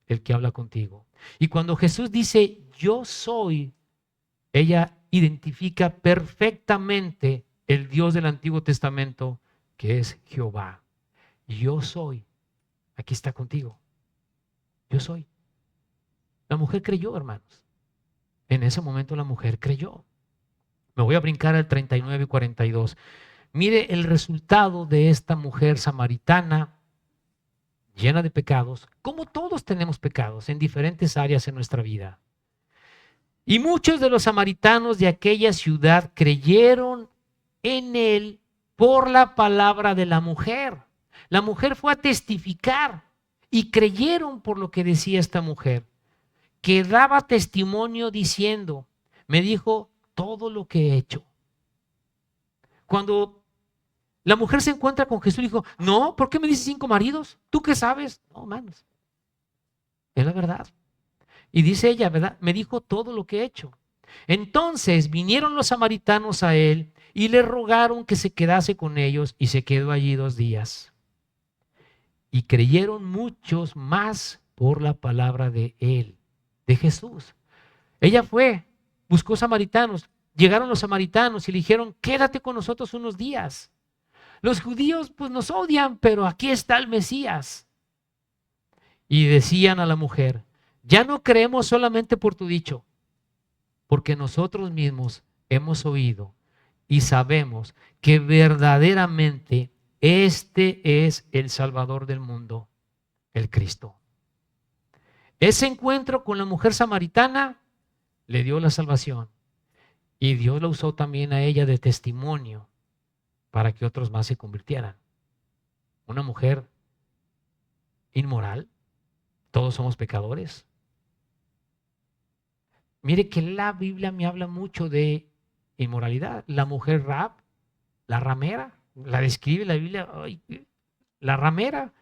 el que habla contigo. Y cuando Jesús dice, yo soy, ella identifica perfectamente el Dios del Antiguo Testamento, que es Jehová. Yo soy, aquí está contigo. Yo soy. La mujer creyó, hermanos. En ese momento la mujer creyó. Me voy a brincar al 39 y 42. Mire el resultado de esta mujer samaritana llena de pecados, como todos tenemos pecados en diferentes áreas en nuestra vida. Y muchos de los samaritanos de aquella ciudad creyeron en él por la palabra de la mujer. La mujer fue a testificar y creyeron por lo que decía esta mujer, que daba testimonio diciendo, me dijo todo lo que he hecho. Cuando la mujer se encuentra con Jesús y dijo, no, ¿por qué me dices 5 maridos? ¿Tú qué sabes? No, hermanos, es la verdad. Y dice ella, ¿verdad? Me dijo todo lo que he hecho. Entonces vinieron los samaritanos a él y le rogaron que se quedase con ellos y se quedó allí 2 días. Y creyeron muchos más por la palabra de él, de Jesús. Ella fue, buscó samaritanos, llegaron los samaritanos y le dijeron, quédate con nosotros unos días. Los judíos pues nos odian, pero aquí está el Mesías. Y decían a la mujer, ya no creemos solamente por tu dicho, porque nosotros mismos hemos oído y sabemos que verdaderamente este es el Salvador del mundo, el Cristo. Ese encuentro con la mujer samaritana le dio la salvación y Dios la usó también a ella de testimonio para que otros más se convirtieran. Una mujer inmoral, todos somos pecadores. Mire que la Biblia me habla mucho de inmoralidad. La mujer Rahab, la ramera, la describe la Biblia, ay, la ramera,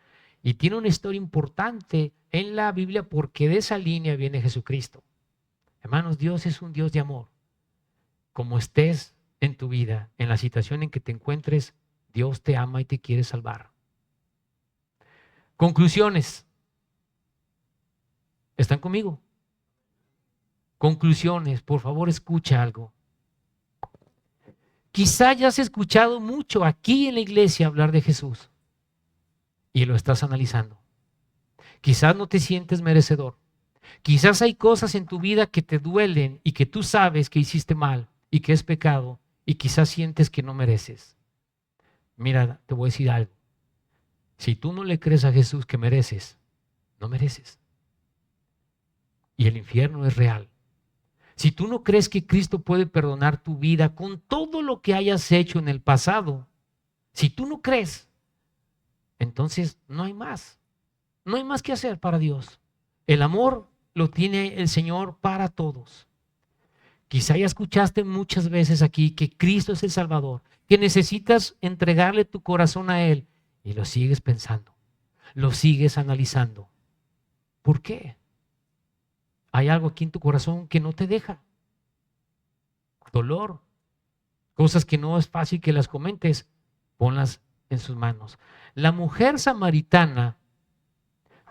y tiene una historia importante en la Biblia porque de esa línea viene Jesucristo. Hermanos, Dios es un Dios de amor. Como estés en tu vida, en la situación en que te encuentres, Dios te ama y te quiere salvar. Conclusiones. ¿Están conmigo? Conclusiones, por favor, escucha algo. Quizá ya has escuchado mucho aquí en la iglesia hablar de Jesús y lo estás analizando. Quizás no te sientes merecedor. Quizás hay cosas en tu vida que te duelen y que tú sabes que hiciste mal y que es pecado y quizás sientes que no mereces. Mira, te voy a decir algo. Si tú no le crees a Jesús que mereces, no mereces. Y el infierno es real. Si tú no crees que Cristo puede perdonar tu vida con todo lo que hayas hecho en el pasado, si tú no crees, entonces no hay más. No hay más que hacer para Dios. El amor lo tiene el Señor para todos. Quizá ya escuchaste muchas veces aquí que Cristo es el Salvador, que necesitas entregarle tu corazón a Él y lo sigues pensando, lo sigues analizando. ¿Por qué? Hay algo aquí en tu corazón que no te deja. Dolor, cosas que no es fácil que las comentes, ponlas en sus manos. La mujer samaritana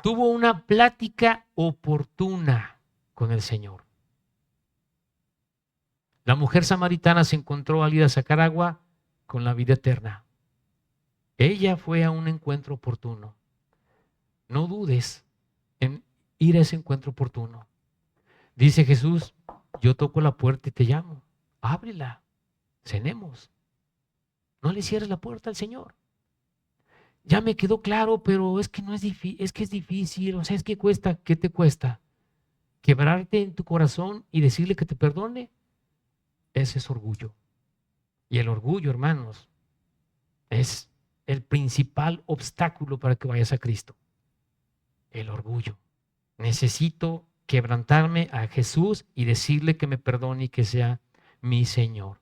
tuvo una plática oportuna con el Señor. La mujer samaritana se encontró al ir a sacar agua con la vida eterna. Ella fue a un encuentro oportuno. No dudes en ir a ese encuentro oportuno. Dice Jesús, yo toco la puerta y te llamo. Ábrela, cenemos. No le cierres la puerta al Señor. Ya me quedó claro, pero es que no es difícil, es que es difícil, o sea, es que cuesta. ¿Qué te cuesta? Quebrarte en tu corazón y decirle que te perdone. Ese es orgullo. Y el orgullo, hermanos, es el principal obstáculo para que vayas a Cristo. El orgullo. Necesito quebrantarme a Jesús y decirle que me perdone y que sea mi Señor.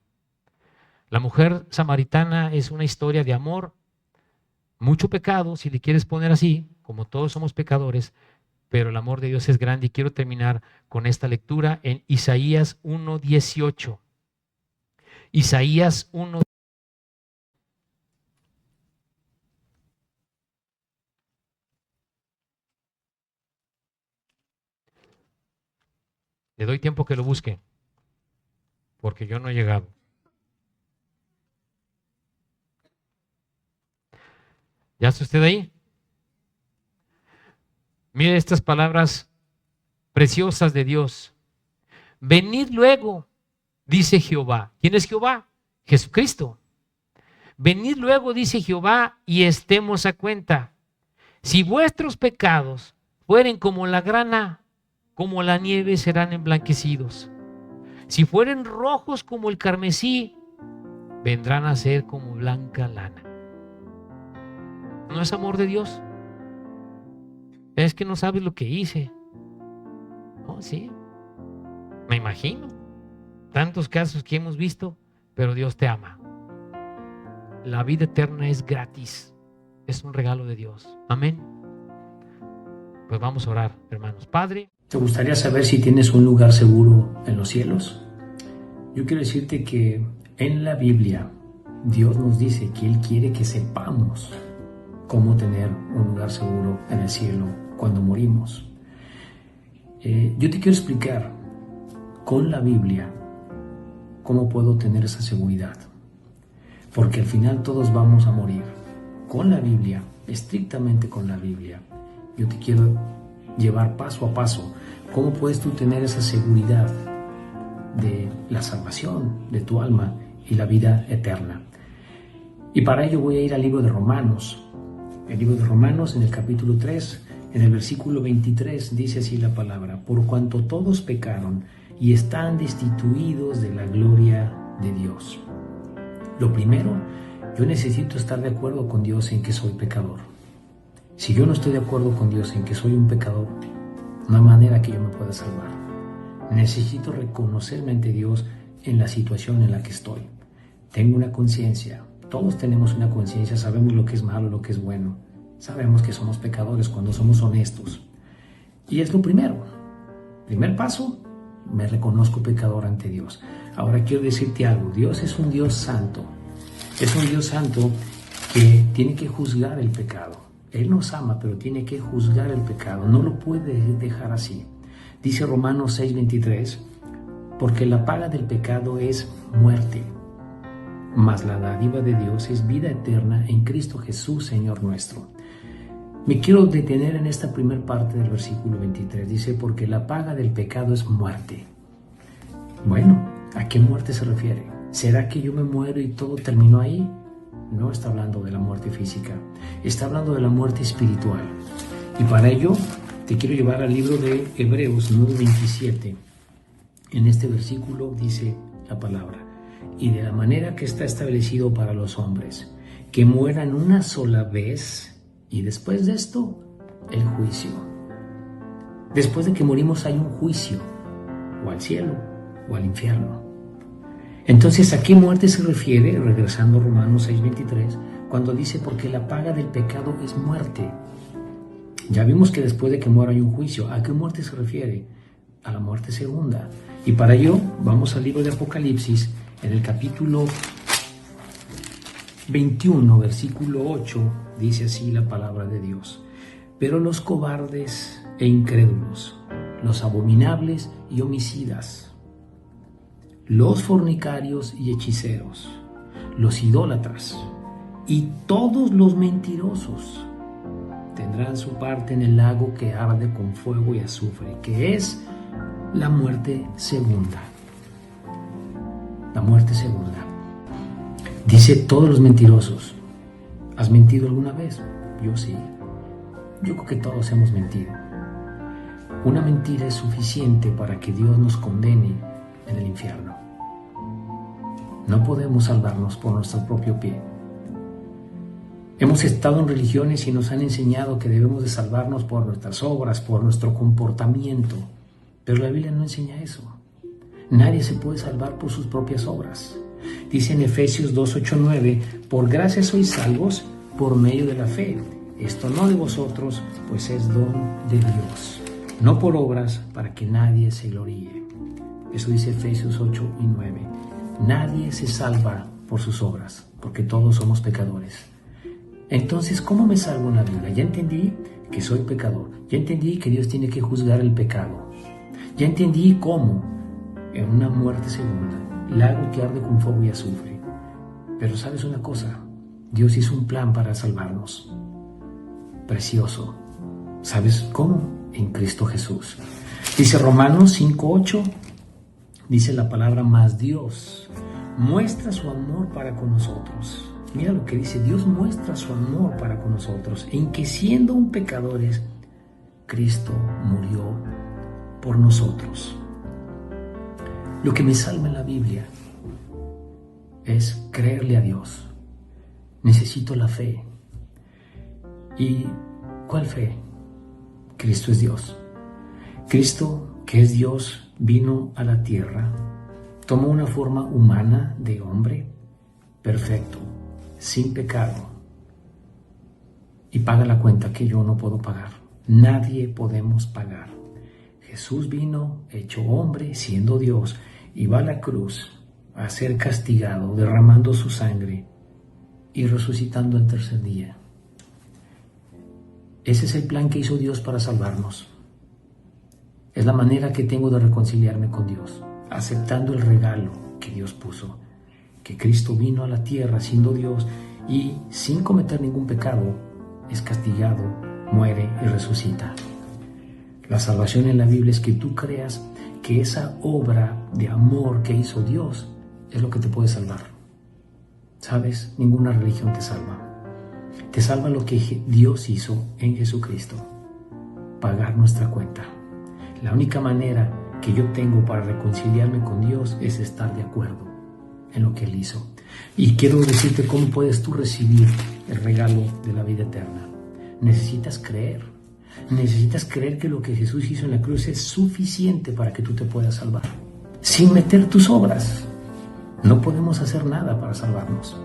La mujer samaritana es una historia de amor, mucho pecado, si le quieres poner así, como todos somos pecadores, pero el amor de Dios es grande. Y quiero terminar con esta lectura en Isaías 1:18. Isaías 1. Le doy tiempo que lo busque, porque yo no he llegado. ¿Ya está usted ahí? Mire estas palabras preciosas de Dios. Venid luego, dice Jehová. ¿Quién es Jehová? Jesucristo. Venid luego, dice Jehová, y estemos a cuenta. Si vuestros pecados fueren como la grana, como la nieve serán emblanquecidos. Si fueren rojos como el carmesí, vendrán a ser como blanca lana. ¿No es amor de Dios? Es que no sabes lo que hice. Oh, sí. Me imagino. Tantos casos que hemos visto, pero Dios te ama. La vida eterna es gratis. Es un regalo de Dios. Amén. Pues vamos a orar, hermanos. Padre. ¿Te gustaría saber si tienes un lugar seguro en los cielos? Yo quiero decirte que en la Biblia Dios nos dice que Él quiere que sepamos cómo tener un lugar seguro en el cielo cuando morimos. Yo te quiero explicar con la Biblia cómo puedo tener esa seguridad. Porque al final todos vamos a morir. Con la Biblia, estrictamente con la Biblia, yo te quiero llevar paso a paso cómo puedes tú tener esa seguridad de la salvación de tu alma y la vida eterna. Y para ello voy a ir al libro de Romanos. El libro de Romanos, en el capítulo 3, en el versículo 23, dice así la palabra: por cuanto todos pecaron y están destituidos de la gloria de Dios. Lo primero Yo necesito estar de acuerdo con Dios en que soy pecador. Si yo no estoy de acuerdo con Dios en que soy un pecador, no hay manera que yo me pueda salvar. Necesito reconocerme ante Dios en la situación en la que estoy. Tengo una conciencia. Todos tenemos una conciencia, sabemos lo que es malo, lo que es bueno. Sabemos que somos pecadores cuando somos honestos. Y es lo primero. Primer paso, me reconozco pecador ante Dios. Ahora quiero decirte algo. Dios es un Dios santo. Es un Dios santo que tiene que juzgar el pecado. Él nos ama, pero tiene que juzgar el pecado. No lo puede dejar así. Dice Romanos 6:23, porque la paga del pecado es muerte, mas la dádiva de Dios es vida eterna en Cristo Jesús, Señor nuestro. Me quiero detener en esta primera parte del versículo 23. Dice, porque la paga del pecado es muerte. Bueno, ¿a qué muerte se refiere? ¿Será que yo me muero y todo terminó ahí? No está hablando de la muerte física, está hablando de la muerte espiritual. Y para ello te quiero llevar al libro de Hebreos 9:27. En este versículo dice la palabra, y de la manera que está establecido para los hombres, que mueran una sola vez, y después de esto, el juicio. Después de que morimos hay un juicio, o al cielo, o al infierno. Entonces, ¿a qué muerte se refiere? Regresando a Romanos 6:23, cuando dice, porque la paga del pecado es muerte. Ya vimos que después de que muera hay un juicio. ¿A qué muerte se refiere? A la muerte segunda. Y para ello, vamos al libro de Apocalipsis, en el capítulo 21, versículo 8, dice así la palabra de Dios. Pero los cobardes e incrédulos, los abominables y homicidas, los fornicarios y hechiceros, los idólatras y todos los mentirosos tendrán su parte en el lago que arde con fuego y azufre, que es la muerte segunda. La muerte segunda. Dice todos los mentirosos. ¿Has mentido alguna vez? Yo sí. Yo creo que todos hemos mentido. Una mentira es suficiente para que Dios nos condene en el infierno. No podemos salvarnos por nuestro propio pie. Hemos estado en religiones y nos han enseñado que debemos de salvarnos por nuestras obras, por nuestro comportamiento. Pero la Biblia no enseña eso. Nadie se puede salvar por sus propias obras. Dice en Efesios 2:8-9, por gracia sois salvos por medio de la fe. Esto no de vosotros, pues es don de Dios. No por obras, para que nadie se gloríe. Eso dice Efesios 8:9. Nadie se salva por sus obras, porque todos somos pecadores. Entonces, ¿cómo me salvo en la Biblia? Ya entendí que soy pecador. Ya entendí que Dios tiene que juzgar el pecado. Ya entendí cómo, en una muerte segunda, lago que arde con fuego y azufre. Pero ¿sabes una cosa? Dios hizo un plan para salvarnos. Precioso. ¿Sabes cómo? En Cristo Jesús. Dice Romanos 5:8, dice la palabra, mas Dios muestra su amor para con nosotros. Mira lo que dice, Dios muestra su amor para con nosotros, en que siendo un pecadores, Cristo murió por nosotros. Lo que me salva en la Biblia es creerle a Dios. Necesito la fe. ¿Y cuál fe? Cristo es Dios. Cristo, que es Dios, vino a la tierra, tomó una forma humana de hombre, perfecto, sin pecado, y paga la cuenta que yo no puedo pagar. Nadie podemos pagar. Jesús vino, hecho hombre, siendo Dios, y va a la cruz a ser castigado, derramando su sangre y resucitando al tercer día. Ese es el plan que hizo Dios para salvarnos. Es la manera que tengo de reconciliarme con Dios, aceptando el regalo que Dios puso, que Cristo vino a la tierra siendo Dios y sin cometer ningún pecado, es castigado, muere y resucita. La salvación en la Biblia es que tú creas que esa obra de amor que hizo Dios es lo que te puede salvar. ¿Sabes? Ninguna religión te salva. Te salva lo que Dios hizo en Jesucristo, pagar nuestra cuenta. La única manera que yo tengo para reconciliarme con Dios es estar de acuerdo en lo que Él hizo. Y quiero decirte cómo puedes tú recibir el regalo de la vida eterna. Necesitas creer. Necesitas creer que lo que Jesús hizo en la cruz es suficiente para que tú te puedas salvar. Sin meter tus obras. No podemos hacer nada para salvarnos.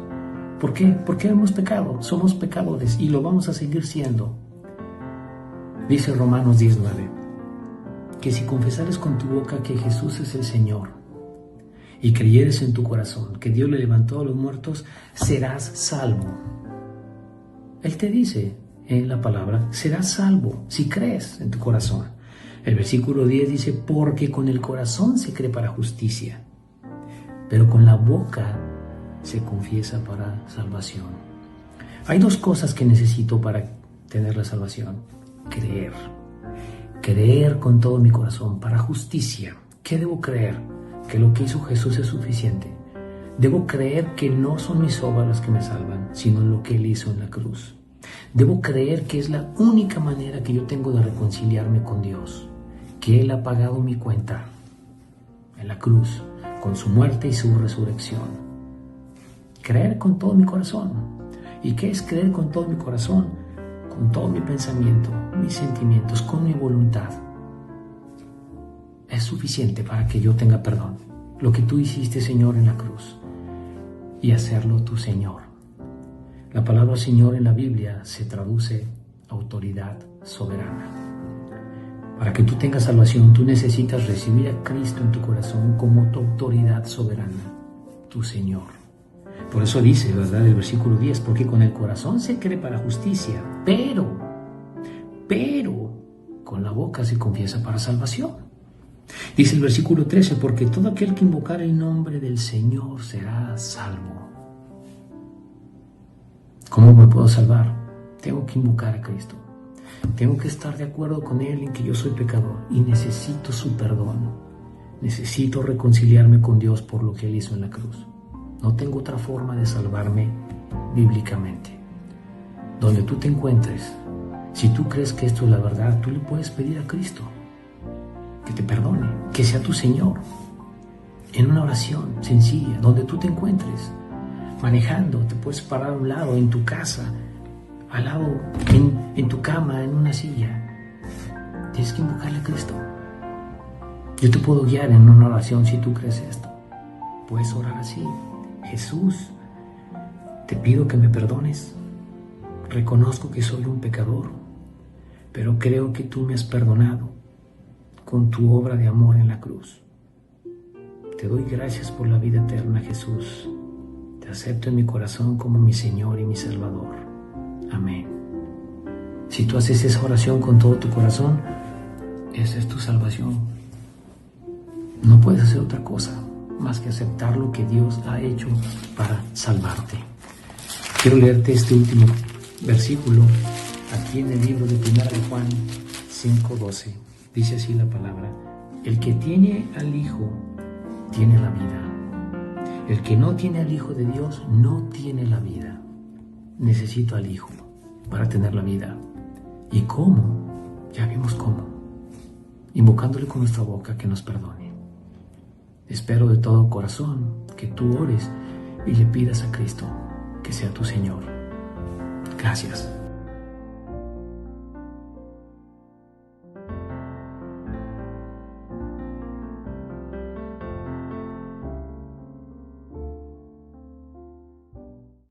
¿Por qué? Porque hemos pecado. Somos pecadores y lo vamos a seguir siendo. Dice Romanos 19, que si confesares con tu boca que Jesús es el Señor y creyeres en tu corazón que Dios le levantó a los muertos, serás salvo. Él te dice en la palabra, serás salvo si crees en tu corazón. El versículo 10 dice, porque con el corazón se cree para justicia, pero con la boca se confiesa para salvación. Hay dos cosas que necesito para tener la salvación. Creer. Creer con todo mi corazón para justicia. ¿Qué debo creer? Que lo que hizo Jesús es suficiente. Debo creer que no son mis obras las que me salvan, sino lo que Él hizo en la cruz. Debo creer que es la única manera que yo tengo de reconciliarme con Dios, que Él ha pagado mi cuenta en la cruz, con su muerte y su resurrección. Creer con todo mi corazón. ¿Y qué es creer con todo mi corazón? Con todo mi pensamiento, mis sentimientos, con mi voluntad. Es suficiente para que yo tenga perdón. Lo que tú hiciste, Señor, en la cruz. Y hacerlo tu Señor. La palabra Señor en la Biblia se traduce autoridad soberana. Para que tú tengas salvación, tú necesitas recibir a Cristo en tu corazón como tu autoridad soberana, tu Señor. Por eso dice, ¿verdad? El versículo 10, porque con el corazón se cree para justicia, pero con la boca se confiesa para salvación. Dice el versículo 13, porque todo aquel que invocar el nombre del Señor será salvo. ¿Cómo me puedo salvar? Tengo que invocar a Cristo. Tengo que estar de acuerdo con Él en que yo soy pecador y necesito su perdón. Necesito reconciliarme con Dios por lo que Él hizo en la cruz. No tengo otra forma de salvarme bíblicamente. Donde tú te encuentres, si tú crees que esto es la verdad, tú le puedes pedir a Cristo que te perdone, que sea tu Señor, en una oración sencilla, donde tú te encuentres. Manejando, te puedes parar a un lado, en tu casa, al lado, en tu cama, en una silla. Tienes que invocarle a Cristo. Yo te puedo guiar en una oración si tú crees esto. Puedes orar así. Jesús, te pido que me perdones. Reconozco que soy un pecador, pero creo que tú me has perdonado con tu obra de amor en la cruz. Te doy gracias por la vida eterna, Jesús. Te acepto en mi corazón como mi Señor y mi Salvador. Amén. Si tú haces esa oración con todo tu corazón, esa es tu salvación. No puedes hacer otra cosa más que aceptar lo que Dios ha hecho para salvarte. Quiero leerte este último versículo aquí en el libro de 1 de Juan 5:12. Dice así la palabra: el que tiene al Hijo tiene la vida. El que no tiene al Hijo de Dios no tiene la vida. Necesito al Hijo para tener la vida. ¿Y cómo? Ya vimos cómo. Invocándole con nuestra boca que nos perdone. Espero de todo corazón que tú ores y le pidas a Cristo que sea tu Señor. Gracias.